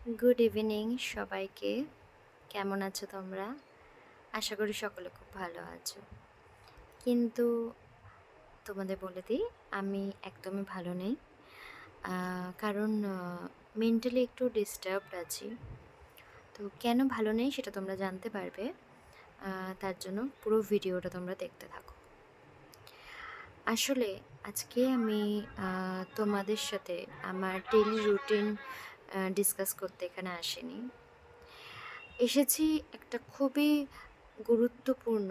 Good evening সবাইকে। কেমন আছো তোমরা? আশা করি সকলে খুব ভালো আছো। কিন্তু তোমাদের বলে দিই, আমি একদমই ভালো নেই। কারণ মেন্টালি একটু ডিস্টার্বড আছি। তো কেন ভালো নেই সেটা তোমরা জানতে পারবে। তার জন্য পুরো ভিডিওটা তোমরা দেখতে থাকো। আসলে আজকে আমি তোমাদের সাথে আমার ডেইলি রুটিন ডিসকাস করতে এখানে আসিনি। এসেছি একটা খুবই গুরুত্বপূর্ণ,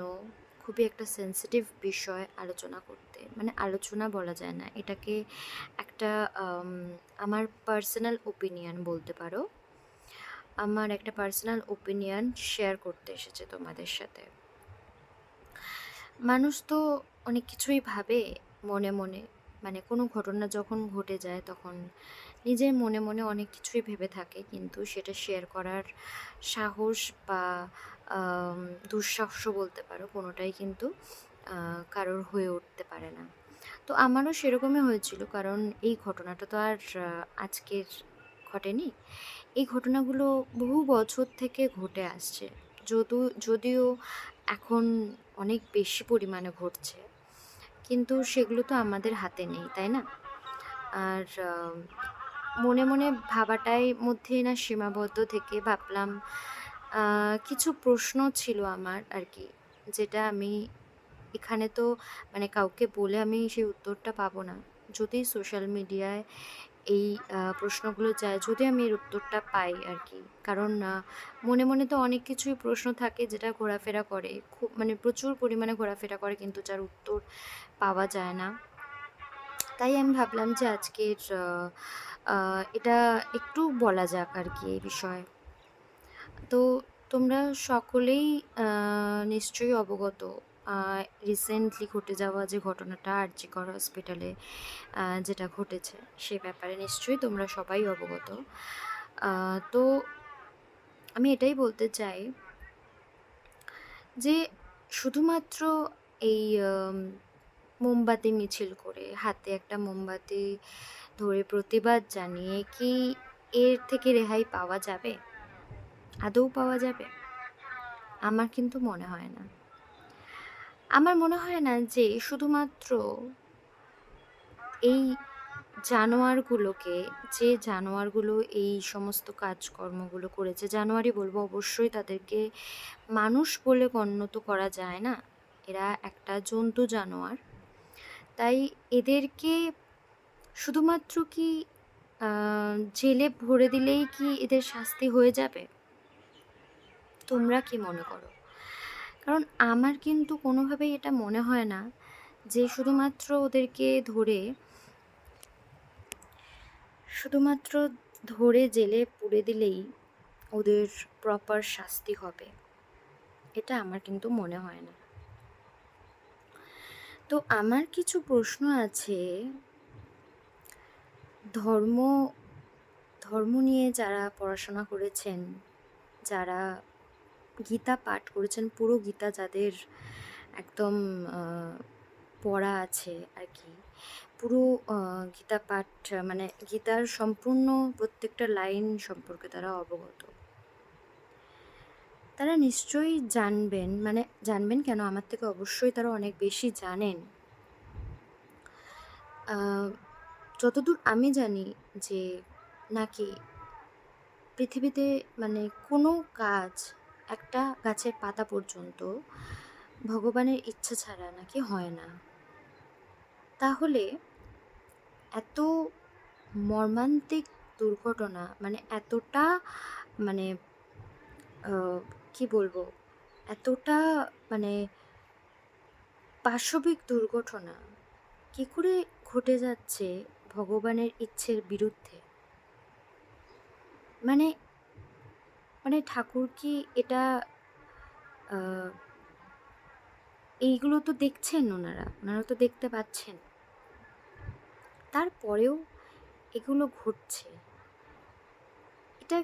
খুবই একটা সেনসিটিভ বিষয় আলোচনা করতে। মানে আলোচনা বলা যায় না, এটাকে একটা আম আমার পার্সোনাল ওপিনিয়ন বলতে পারো। আমার একটা পার্সোনাল ওপিনিয়ন শেয়ার করতে এসেছি তোমাদের সাথে। মানুষ তো অনেক কিছুই ভাবে মনে মনে, মানে কোনো ঘটনা যখন ঘটে যায় তখন নিজের মনে মনে অনেক কিছুই ভেবে থাকে, কিন্তু সেটা শেয়ার করার সাহস বা দুঃসাহস বলতে পারো, কোনোটাই কিন্তু কারোর হয়ে উঠতে পারে না। তো আমারও সেরকমই হয়েছিল, কারণ এই ঘটনাটা তো আর আজকের ঘটেনি। এই ঘটনাগুলো বহু বছর থেকে ঘটে আসছে, যদিও এখন অনেক বেশি পরিমাণে ঘটছে, কিন্তু সেগুলো তো আমাদের হাতে নেই, তাই না? আর মনে মনে ভাবাটাই মধ্যেই না সীমাবদ্ধ থেকে ভাবলাম কিছু প্রশ্ন ছিল আমার আর কি, যেটা আমি এখানে তো মানে কাউকে বলে আমি সেই উত্তরটা পাবো না। যদি সোশ্যাল মিডিয়ায় এই প্রশ্নগুলো যায়, যদি আমি এর উত্তরটা পাই আর কি। কারণ মনে মনে তো অনেক কিছুই প্রশ্ন থাকে যেটা ঘোরাফেরা করে, খুব মানে প্রচুর পরিমাণে ঘোরাফেরা করে, কিন্তু যার উত্তর পাওয়া যায় না। তাই আমি ভাবলাম যে আজকের এটা একটু বলা যাক আর কি এই বিষয়ে। তো তোমরা সকলেই নিশ্চয়ই অবগত রিসেন্টলি ঘটে যাওয়া যে ঘটনাটা আরজি কর হসপিটালে যেটা ঘটেছে, সে ব্যাপারে নিশ্চয়ই তোমরা সবাই অবগত। তো আমি এটাই বলতে চাই যে শুধুমাত্র এই মোমবাতি মিছিল করে, হাতে একটা মোমবাতি ধরে প্রতিবাদ জানিয়ে কি এর থেকে রেহাই পাওয়া যাবে? আদৌ পাওয়া যাবে? আমার কিন্তু মনে হয় না। আমার মনে হয় না যে শুধুমাত্র এই জানোয়ারগুলোকে, যে জানোয়ারগুলো এই সমস্ত কাজকর্মগুলো করেছে, জানোয়ারই বলবো, অবশ্যই তাদেরকে মানুষ বলে গণ্য করা যায় না। এরা একটা জন্তু জানোয়ার। তাই এদেরকে শুধুমাত্র কি জেলে ভরে দিলেই কি এদের শাস্তি হয়ে যাবে? তোমরা কি মনে করো? কারণ আমার কিন্তু কোনোভাবেই এটা মনে হয় না যে শুধুমাত্র ধরে জেলে পুরে দিলেই ওদের প্রপার শাস্তি হবে। এটা আমার কিন্তু মনে হয় না। তো আমার কিছু প্রশ্ন আছে। ধর্ম ধর্ম নিয়ে যারা পড়াশোনা করেছেন, যারা গীতা পাঠ করেছেন, পুরো গীতা যাদের একদম পড়া আছে আর কি, পুরো গীতা পাঠ, মানে গীতার সম্পূর্ণ প্রত্যেকটা লাইন সম্পর্কে তারা অবগত। তারা নিশ্চয়ই জানবেন, মানে জানবেন কেন, আমার থেকে অবশ্যই তারা অনেক বেশি জানেন। যতদূর আমি জানি যে নাকি পৃথিবীতে মানে কোনো কাজ, একটা গাছের পাতা পর্যন্ত ভগবানের ইচ্ছা ছাড়া নাকি হয় না। তাহলে এত মর্মান্তিক দুর্ঘটনা, মানে এতটা, মানে কি বলবো, এতটা মানে পাশবিক দুর্ঘটনা কি করে ঘটে যাচ্ছে ভগবানের ইচ্ছের বিরুদ্ধে? মানে মানে ঠাকুর কি এটা এইগুলো তো দেখছেন, ওনারা তো দেখতে পাচ্ছেন, তারপরেও এগুলো ঘটছে। এটা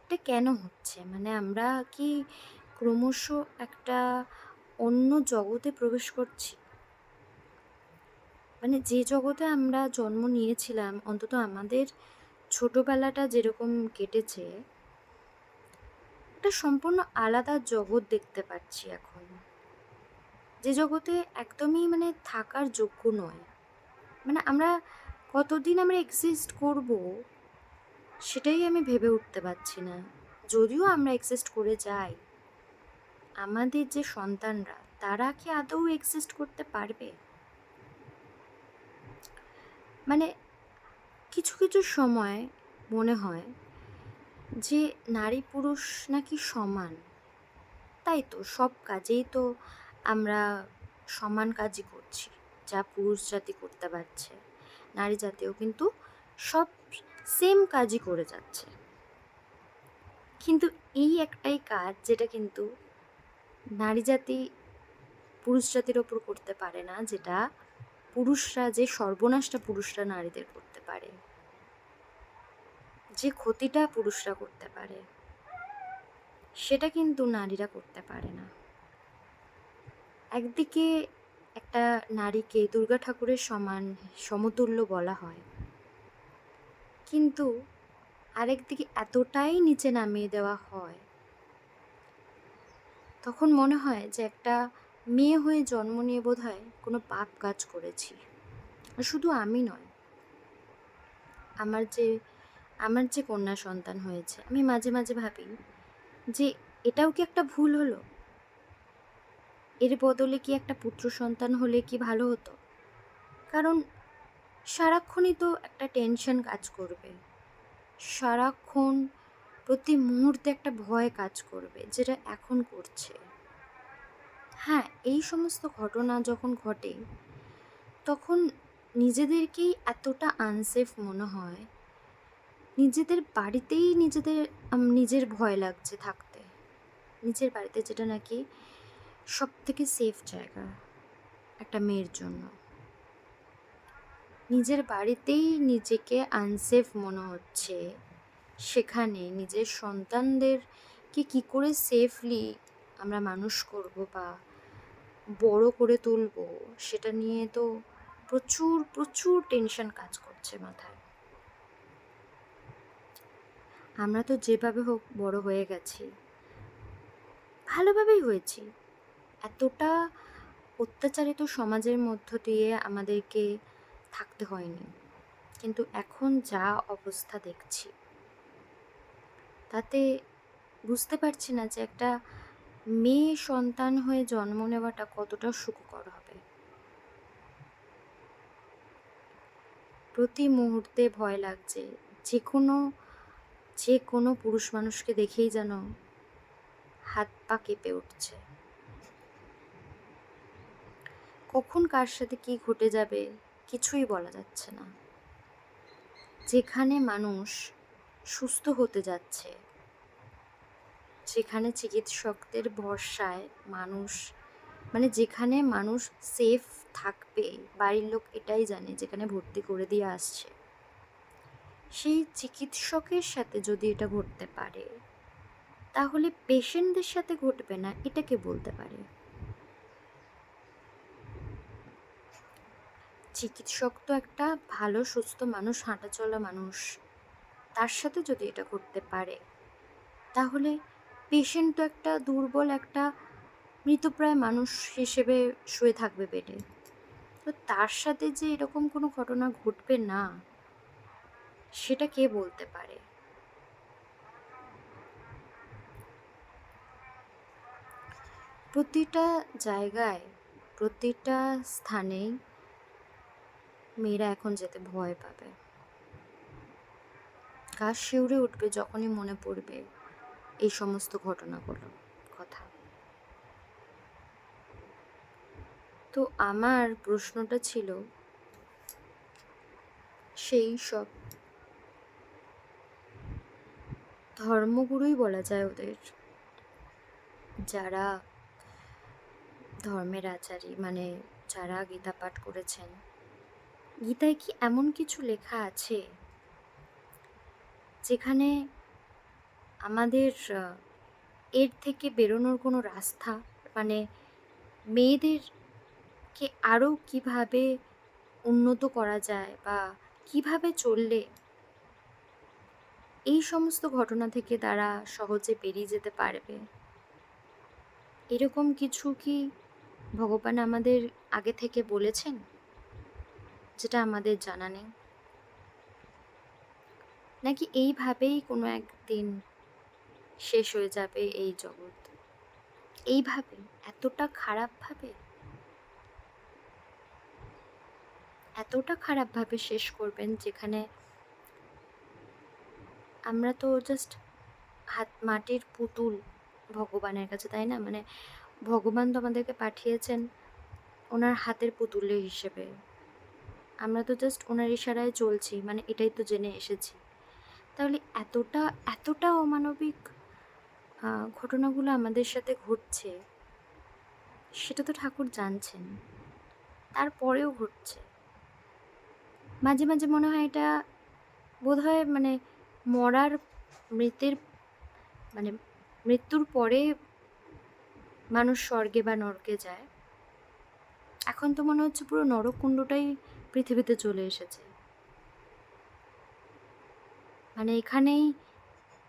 এটা কেন হচ্ছে? মানে আমরা কি ক্রমশ একটা অন্য জগতে প্রবেশ করছি? মানে যে জগতে আমরা জন্ম নিয়েছিলাম, অন্তত আমাদের ছোটবেলাটা যেরকম কেটেছে, একটা সম্পূর্ণ আলাদা জগৎ দেখতে পাচ্ছি এখন, যে জগতে একদমই মানে থাকার যোগ্য নয়। মানে আমরা কতদিন আমরা এক্সিস্ট করব সেটাই আমি ভেবে উঠতে পারছি না। যদিও আমরা এক্সিস্ট করে যাই, আমাদের যে সন্তানরা তারা কি আদৌ এক্সিস্ট করতে পারবে? মানে কিছু কিছু সময় মনে হয় যে নারী পুরুষ নাকি সমান। তাই তো সব কাজেই তো আমরা সমান কাজই করছি। যা পুরুষ জাতি করতে পারছে, নারী জাতিও কিন্তু সব সেম কাজই করে যাচ্ছে। কিন্তু এই একটাই কাজ যেটা কিন্তু নারী জাতি পুরুষ জাতির ওপর করতে পারে না, যেটা পুরুষরা, যে সর্বনাশটা পুরুষরা নারীদের করতে পারে, যে ক্ষতিটা পুরুষরা করতে পারে, সেটা কিন্তু নারীরা করতে পারে না। একদিকে একটা নারীকে দুর্গা ঠাকুরের সমান সমতুল্য বলা হয়, কিন্তু আরেকদিকে এতটাই নিচে নামিয়ে দেওয়া হয়, তখন মনে হয় যে একটা মেয়ে হয়ে জন্ম নিয়ে বোধহয় কোনো পাপ কাজ করেছি। আর শুধু আমি নয়, আমার যে আমার যে কন্যা সন্তান হয়েছে, আমি মাঝে মাঝে ভাবি যে এটাও কি একটা ভুল হলো? এর বদলে কি একটা পুত্র সন্তান হলে কি ভালো হতো? কারণ সারাক্ষণই তো একটা টেনশন কাজ করবে, সারাক্ষণ প্রতি মুহূর্তে একটা ভয় কাজ করবে, যেটা এখন করছে। হ্যাঁ, এই সমস্ত ঘটনা যখন ঘটে, তখন নিজেদেরকেই এতটা আনসেফ মনে হয়, নিজেদের বাড়িতেই নিজের ভয় লাগছে থাকতে। নিজের বাড়িতে, যেটা নাকি সব থেকে সেফ জায়গা একটা মেয়ের জন্য, নিজের বাড়িতেই নিজেকে আনসেফ মনে হচ্ছে। সেখানে নিজের সন্তানদেরকে কি করে সেফলি আমরা মানুষ করব বা বড় করে তুলব, সেটা নিয়ে তো প্রচুর প্রচুর টেনশন কাজ করছে মাথায়। আমরা তো যেভাবে হোক বড় হয়ে গেছি, ভালোভাবেই হয়েছি। এতটা অত্যাচারিত সমাজের মধ্য দিয়ে আমাদেরকে থাকতে হয়নি। কিন্তু এখন যা অবস্থা দেখছি, তাতে বুঝতে পারছি না যে একটা মেয়ে সন্তান হয়ে জন্ম নেওয়াটা কতটা সুখকর হবে। প্রতি মুহূর্তে ভয় লাগছে। যে কোনো যে কোনো পুরুষ মানুষকে দেখেই যেন হাত পা কেঁপে উঠছে। কখন কার সাথে কি ঘটে যাবে কিছুই বলা যাচ্ছে না। যেখানে মানুষ সুস্থ হতে যাচ্ছে, যেখানে চিকিৎসকদের ভরসায় মানুষ, মানে যেখানে মানুষ সেফ থাকবে, বাড়ির লোক এটাই জানে, যেখানে ভর্তি করে দিয়ে আসছে, সেই চিকিৎসকের সাথে যদি এটা ঘটতে পারে, তাহলে পেশেন্টদের সাথে ঘটবে না এটা কে বলতে পারে? চিকিৎসক তো একটা ভালো সুস্থ মানুষ, হাঁটাচলা মানুষ, তার সাথে যদি এটা ঘটতে পারে, তাহলে পেশেন্ট তো একটা দুর্বল, একটা মৃতপ্রায় মানুষ হিসেবে শুয়ে থাকবে বেডে। তো তার সাথে যে এরকম কোনো ঘটনা ঘটবে না, সেটা কে বলতে পারে? প্রতিটা জায়গায়, প্রতিটা স্থানেই মেয়েরা এখন যেতে ভয় পাবে। গা শিউরে উঠবে যখনই মনে পড়বে এই সমস্ত ঘটনাগুলো কথা। তো আমার প্রশ্নটা ছিল, সেই সব ধর্মগুরুই বলা যায় ওদের, যারা ধর্মের আচারী, মানে যারা গীতা পাঠ করেছেন, গীতায় কি এমন কিছু লেখা আছে যেখানে আমাদের এর থেকে বেরোনোর কোনো রাস্তা, মানে মেয়েদেরকে আরও কিভাবে উন্নত করা যায়, বা কিভাবে চললে এই সমস্ত ঘটনা থেকে তারা সহজে বেরিয়ে যেতে পারবে, এরকম কিছু কি ভগবান আমাদের আগে থেকে বলেছেন, যেটা আমাদের জানা নেই? নাকি এইভাবেই কোনো একদিন শেষ হয়ে যাবে এই জগৎ? এইভাবে, এতটা খারাপভাবে, এতটা খারাপভাবে শেষ করবেন যেখানে আমরা তো জাস্ট মাটির পুতুল ভগবানের কাছে, তাই না? মানে ভগবান তো আমাদেরকে পাঠিয়েছেন ওনার হাতের পুতুলের হিসেবে। আমরা তো জাস্ট ওনার ইশারায় চলছি, মানে এটাই তো জেনে এসেছি। তাহলে এতটা এতটা অমানবিক ঘটনাগুলো আমাদের সাথে ঘটছে, সেটা তো ঠাকুর জানছেন, তারপরেও ঘটছে। মাঝে মাঝে মনে হয় এটা বোধহয় মানে মরার, মৃতের, মানে মৃত্যুর পরে মানুষ স্বর্গে বা নরকে যায়। এখন তো মনে হচ্ছে পুরো নরককুণ্ডটাই পৃথিবীতে চলে এসেছে। মানে এখানেই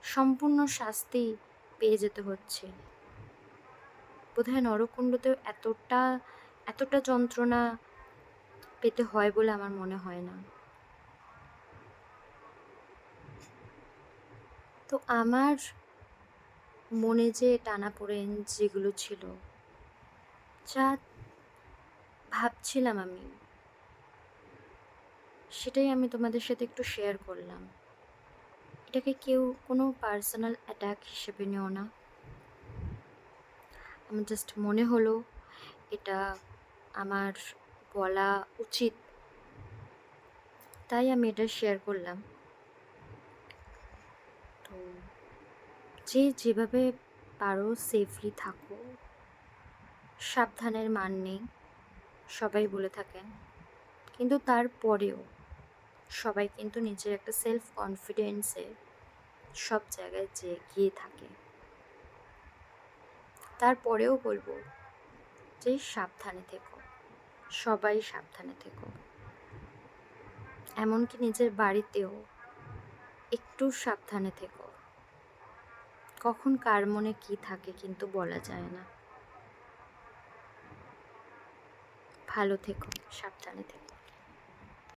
সম্পূর্ণ শাস্তি পেয়ে যেতে হচ্ছে। বোধহয় নরককুণ্ডতেও এতটা এতটা যন্ত্রণা পেতে হয় বলে আমার মনে হয় না। তো আমার মনে যে টানাপোড়েন যেগুলো ছিল, যা ভাবছিলাম আমি, সেটাই আমি তোমাদের সাথে একটু শেয়ার করলাম। এটাকে কেউ কোনো পার্সোনাল অ্যাটাক হিসেবে নিও না। আমার জাস্ট মনে হলো এটা আমার বলা উচিত, তাই আমি এটা শেয়ার করলাম। তো যে যেভাবে পারো সেফলি থাকো, সাবধানের মান নেই সবাই বলে থাকেন, কিন্তু তারপরেও সবাই কিন্তু নিজের একটা সেলফ কনফিডেন্সে সব জায়গায় যে গিয়ে থাকে। তারপরেও বলবো যে সাবধানে থেকো, সবাই সাবধানে থেকো। এমনকি নিজের বাড়িতেও একটু সাবধানে থেকো। কখন কার মনে কি থাকে কিন্তু বলা যায় না। ভালো থেকো, সাবধানে থেকো।